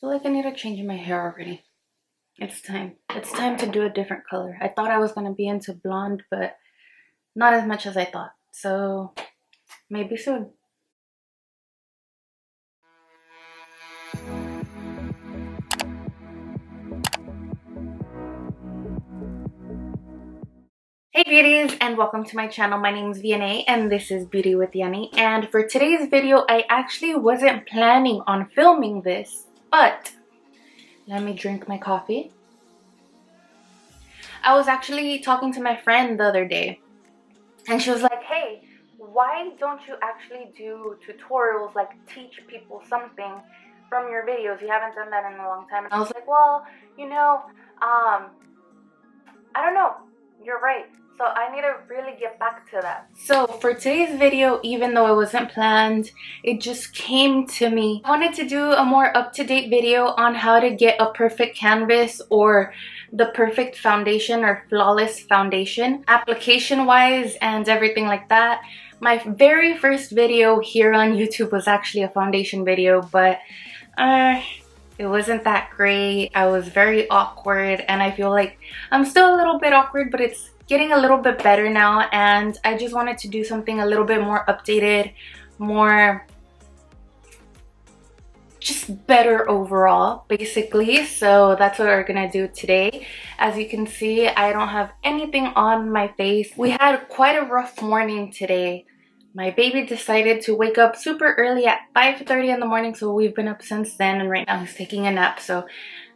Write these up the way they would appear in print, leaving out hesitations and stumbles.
feel like I need to change my hair already. It's time. It's time to do a different color. I thought I was going to be into blonde, but not as much as I thought. So maybe soon. Hey beauties, and welcome to my channel. My name is Vianney and this is Beauty with YANI. And for today's video, I actually wasn't planning on filming this, but let me drink my coffee. I was actually talking to my friend the other day and she was like, hey, why don't you actually do tutorials, like teach people something from your videos? You haven't done that in a long time. And I was like, well, I don't know. You're right. So I need to really get back to that. So for today's video, even though it wasn't planned, it just came to me. I wanted to do a more up-to-date video on how to get a perfect canvas or the perfect foundation or flawless foundation, application-wise and everything like that. My very first video here on YouTube was actually a foundation video, but it wasn't that great. I was very awkward and I feel like I'm still a little bit awkward, but it's getting a little bit better now, and I just wanted to do something a little bit more updated, more just better overall basically. So that's what we're gonna do today. As you can see, I don't have anything on my face. We had quite a rough morning today. My baby decided to wake up super early at 5:30 in the morning, so we've been up since then, and right now he's taking a nap, so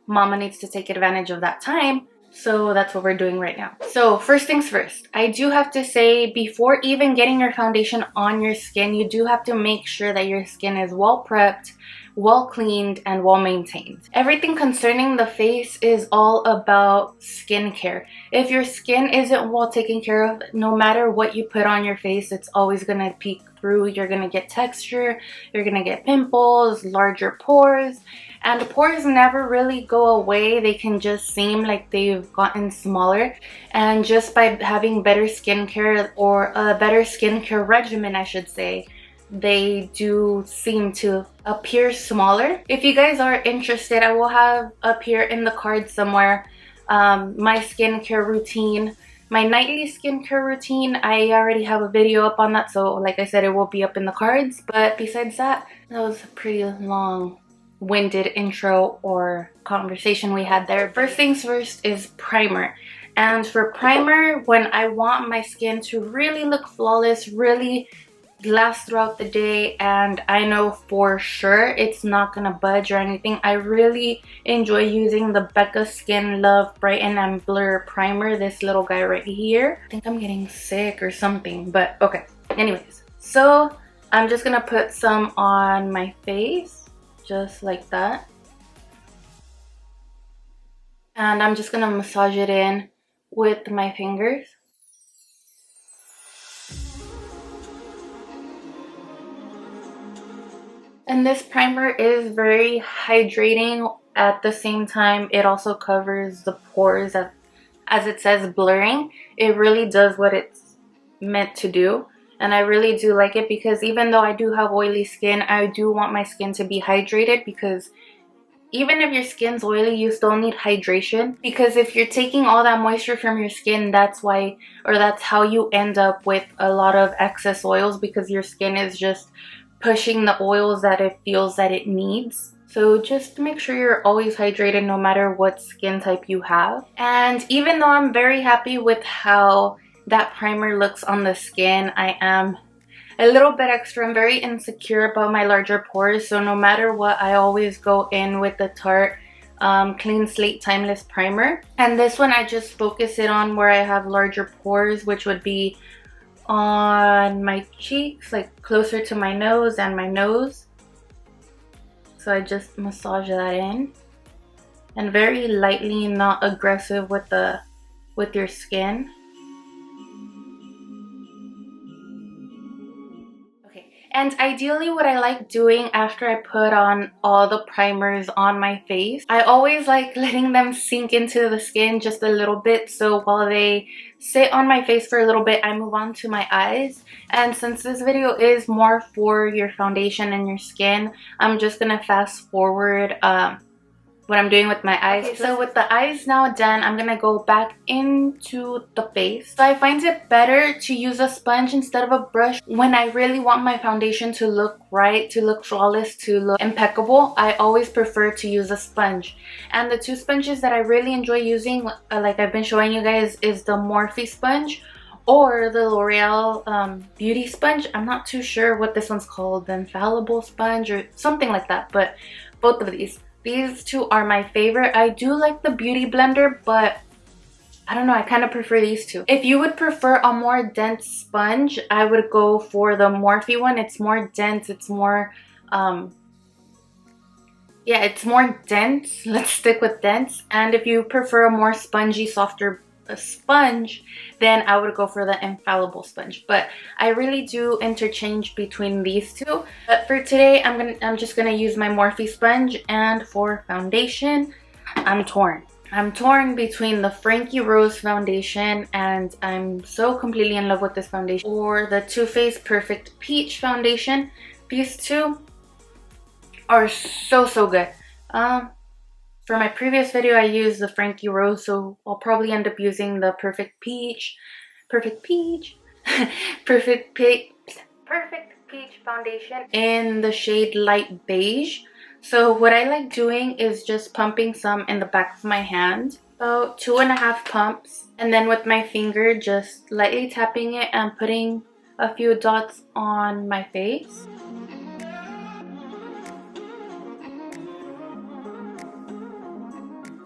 mama needs to take advantage of that time. So that's what we're doing right now. So first things first, I do have to say, before even getting your foundation on your skin, you do have to make sure that your skin is well prepped, well cleaned, and well maintained. Everything concerning the face is all about skincare. If your skin isn't well taken care of, no matter what you put on your face, it's always gonna peek through. You're gonna get texture, you're gonna get pimples, larger pores, and the pores never really go away. They can just seem like they've gotten smaller, and just by having better skincare, or a better skincare regimen I should say, they do seem to appear smaller. If you guys are interested, I will have up here in the card somewhere my skincare routine, my nightly skincare routine. I already have a video up on that, so like I said, it will be up in the cards. But besides that, that was a pretty long-winded intro or conversation we had there. First things first is primer. And for primer, when I want my skin to really look flawless, really last throughout the day, and I know for sure it's not gonna budge or anything, I really enjoy using the Becca Skin Love Brighten and Blur Primer, this little guy right here. I think I'm getting sick or something, but okay. Anyways, so I'm just gonna put some on my face, just like that. And I'm just gonna massage it in with my fingers. And this primer is very hydrating. At the same time, it also covers the pores, as it says, blurring. It really does what it's meant to do. And I really do like it, because even though I do have oily skin, I do want my skin to be hydrated, because even if your skin's oily, you still need hydration. Because if you're taking all that moisture from your skin, that's why, or that's how you end up with a lot of excess oils, because your skin is just pushing the oils that it feels that it needs. So just make sure you're always hydrated no matter what skin type you have. And even though I'm very happy with how that primer looks on the skin, I am a little bit extra. I'm very insecure about my larger pores, so no matter what, I always go in with the Tarte Clean Slate Timeless Primer. And this one, I just focus it on where I have larger pores, which would be on my cheeks, like closer to my nose and my nose. So I just massage that in, and very lightly, not aggressive with your skin. Okay, and ideally what I like doing after I put on all the primers on my face, I always like letting them sink into the skin just a little bit. So while they sit on my face for a little bit, I move on to my eyes. And since this video is more for your foundation and your skin, I'm just gonna fast forward what I'm doing with my eyes. Okay, so with the eyes now done, I'm gonna go back into the face. So I find it better to use a sponge instead of a brush when I really want my foundation to look right, to look flawless, to look impeccable. I always prefer to use a sponge. And the two sponges that I really enjoy using, like I've been showing you guys, is the Morphe sponge or the L'Oreal beauty sponge. I'm not too sure what this one's called, the infallible sponge or something like that, but both of these two are my favorite. I do like the beauty blender, but I don't know, I kind of prefer these two. If you would prefer a more dense sponge, I would go for the Morphe one. It's more dense, it's more yeah, it's more dense. Let's stick with dense. And if you prefer a more spongy, softer sponge, then I would go for the infallible sponge. But I really do interchange between these two. But for today, I'm just gonna use my Morphe sponge. And for foundation, I'm torn. I'm torn between the Frankie Rose foundation, and I'm so completely in love with this foundation, or the Too Faced Perfect Peach foundation. These two are so good. For my previous video, I used the Frankie Rose, so I'll probably end up using the Perfect Peach Perfect Peach foundation in the shade Light Beige. So what I like doing is just pumping some in the back of my hand, about 2.5 pumps, and then with my finger just lightly tapping it and putting a few dots on my face.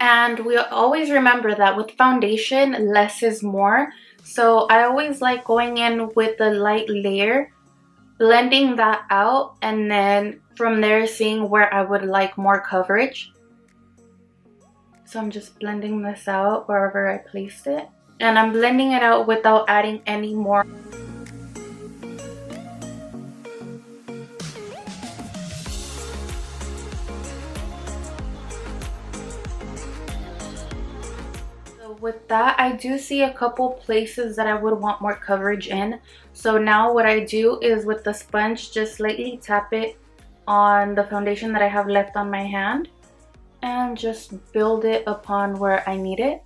And we always remember that with foundation, less is more. So I always like going in with a light layer, blending that out, and then from there seeing where I would like more coverage. So I'm just blending this out wherever I placed it. And I'm blending it out without adding any more. With that, I do see a couple places that I would want more coverage in. So now what I do is with the sponge, just lightly tap it on the foundation that I have left on my hand and just build it upon where I need it.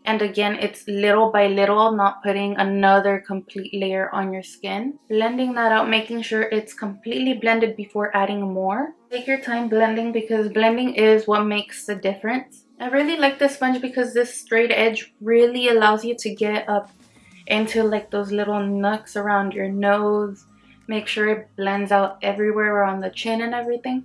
And again, it's little by little, not putting another complete layer on your skin. Blending that out, making sure it's completely blended before adding more. Take your time blending, because blending is what makes the difference. I really like this sponge because this straight edge really allows you to get up into like those little nooks around your nose. Make sure it blends out everywhere around the chin and everything.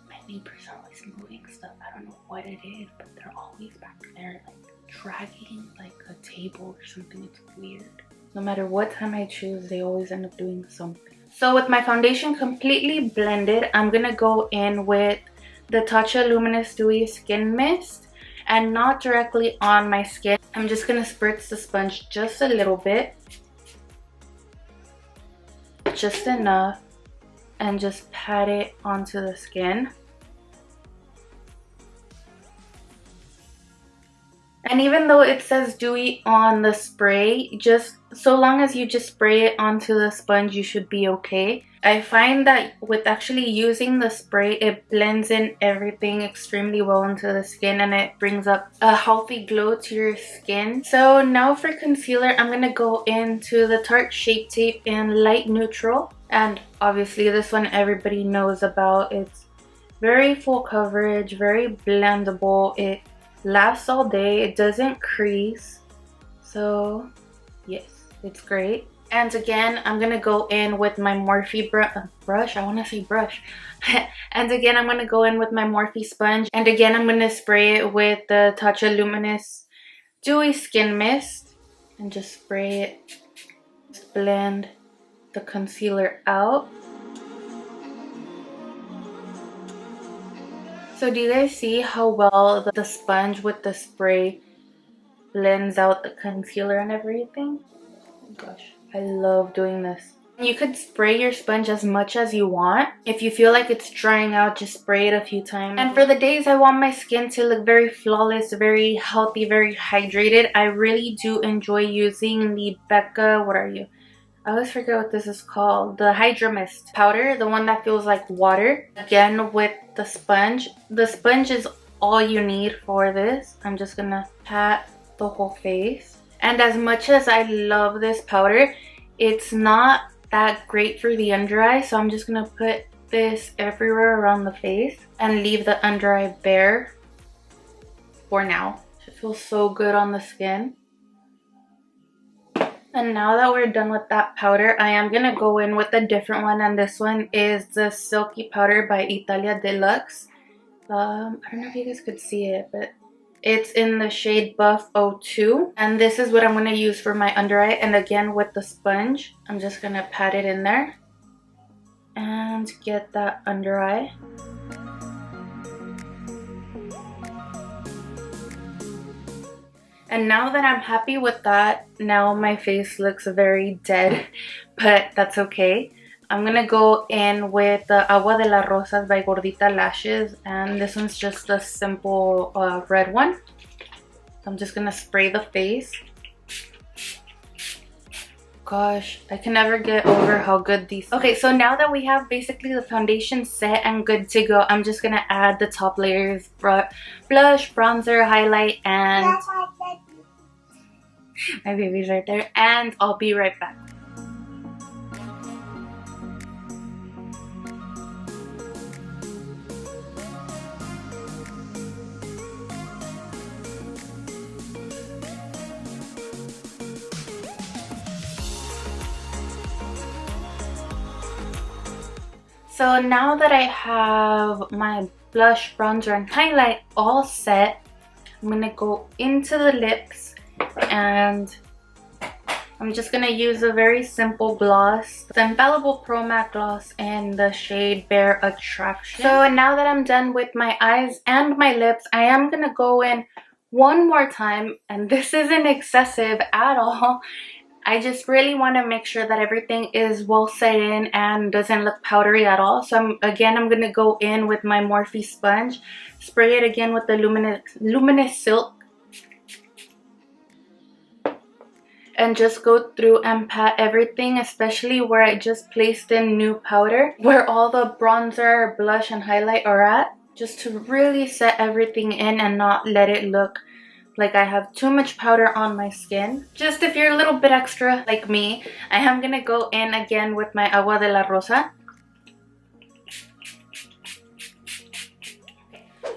My neighbor's always moving stuff. I don't know what it is, but they're always back there like dragging like a table or something. It's weird. No matter what time I choose, they always end up doing something. So with my foundation completely blended, I'm gonna go in with the Tatcha Luminous Dewy Skin Mist, and not directly on my skin. I'm just gonna spritz the sponge just a little bit, just enough, and just pat it onto the skin. And even though it says dewy on the spray, just so long as you just spray it onto the sponge, you should be okay. I find that with actually using the spray, it blends in everything extremely well into the skin, and it brings up a healthy glow to your skin. So now for concealer, I'm going to go into the Tarte Shape Tape in Light Neutral. And obviously this one everybody knows about. It's very full coverage, very blendable. It lasts all day. It doesn't crease. So yes, it's great. And again, I'm gonna go in with my Morphe brush. I want to say brush. And again, I'm gonna go in with my Morphe sponge. And again, I'm gonna spray it with the Tatcha Luminous Dewy Skin Mist, and just spray it. Just blend the concealer out. So do you guys see how well the sponge with the spray blends out the concealer and everything? Oh gosh, I love doing this. You could spray your sponge as much as you want. If you feel like it's drying out, just spray it a few times. And for the days I want my skin to look very flawless, very healthy, very hydrated, I really do enjoy using the Becca, I always forget what this is called. The Hydra Mist powder, the one that feels like water. Again with the sponge. The sponge is all you need for this. I'm just gonna pat the whole face. And as much as I love this powder, it's not that great for the under eye, so I'm just gonna put this everywhere around the face and leave the under eye bare for now. It feels so good on the skin. And now that we're done with that powder, I am gonna go in with a different one, and this one is the Silky Powder by Italia Deluxe. I don't know if you guys could see it, but it's in the shade Buff 02, and this is what I'm gonna use for my under eye. And again with the sponge, I'm just gonna pat it in there and get that under eye. And now that I'm happy with that, now my face looks very dead, but that's okay. I'm gonna go in with the Agua de las Rosas by Gordita Lashes, and this one's just a simple red one. So I'm just gonna spray the face. Gosh, I can never get over how good these. Okay, so now that we have basically the foundation set and good to go, I'm just gonna add the top layers: blush, bronzer, highlight, and my baby's right there, and I'll be right back. So now that I have my blush, bronzer, and highlight all set, I'm gonna go into the lips, and I'm just gonna use a very simple gloss, the Infallible Pro Matte Gloss in the shade Bare Attraction. So now that I'm done with my eyes and my lips, I am gonna go in one more time, and this isn't excessive at all. I just really want to make sure that everything is well set in and doesn't look powdery at all. So I'm going to go in with my Morphe sponge, spray it again with the Luminous Silk, and just go through and pat everything, especially where I just placed in new powder, where all the bronzer, blush, and highlight are at, just to really set everything in and not let it look like I have too much powder on my skin. Just if you're a little bit extra like me, I am gonna go in again with my Agua de la Rosa.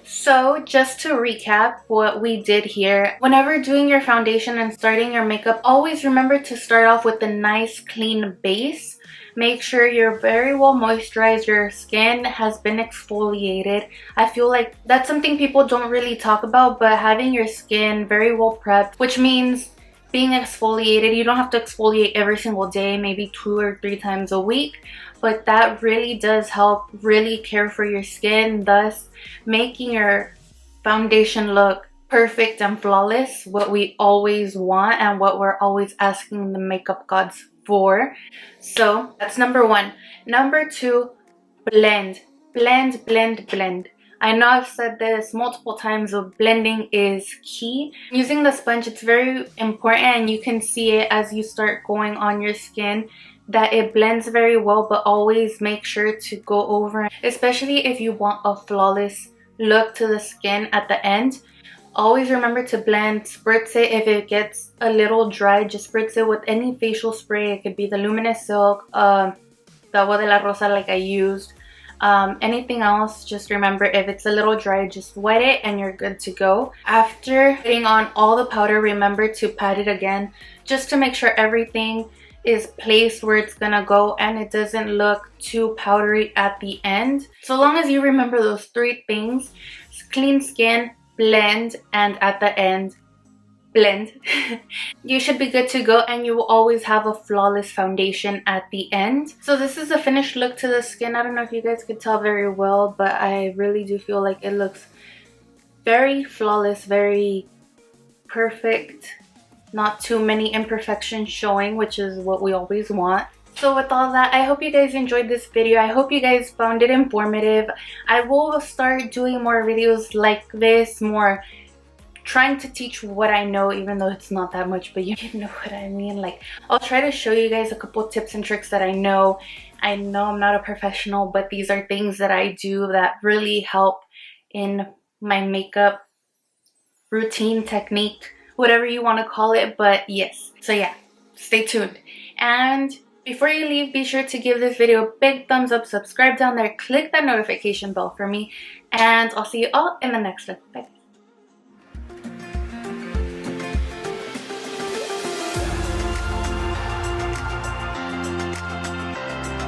So just to recap what we did here, whenever doing your foundation and starting your makeup, always remember to start off with a nice clean base. Make sure you're very well moisturized, your skin has been exfoliated. I feel like that's something people don't really talk about, but having your skin very well prepped, which means being exfoliated. You don't have to exfoliate every single day, maybe 2 or 3 times a week, but that really does help really care for your skin, thus making your foundation look perfect and flawless, what we always want and what we're always asking the makeup gods for. So that's number 1. Number 2, blend. Blend, blend, blend. I know I've said this multiple times, but blending is key. Using the sponge, it's very important, and you can see it as you start going on your skin that it blends very well, but always make sure to go over, especially if you want a flawless look to the skin at the end. Always remember to blend, spritz it. If it gets a little dry, just spritz it with any facial spray. It could be the Luminous Silk, the Agua de la Rosa like I used. Anything else, just remember if it's a little dry, just wet it and you're good to go. After putting on all the powder, remember to pat it again just to make sure everything is placed where it's gonna go and it doesn't look too powdery at the end. So long as you remember those 3 things: clean skin, blend, and at the end, blend. You should be good to go, and you will always have a flawless foundation at the end. So this is the finished look to the skin. I don't know if you guys could tell very well, but I really do feel like it looks very flawless, very perfect. Not too many imperfections showing, which is what we always want. So with all that, I hope you guys enjoyed this video. I hope you guys found it informative. I will start doing more videos like this, more trying to teach what I know, even though it's not that much, but you know what I mean. Like, I'll try to show you guys a couple tips and tricks that I know. I know I'm not a professional, but these are things that I do that really help in my makeup routine, technique, whatever you want to call it. But yes, so yeah, stay tuned. And before you leave, be sure to give this video a big thumbs up, subscribe down there, click that notification bell for me, and I'll see you all in the next one. Bye.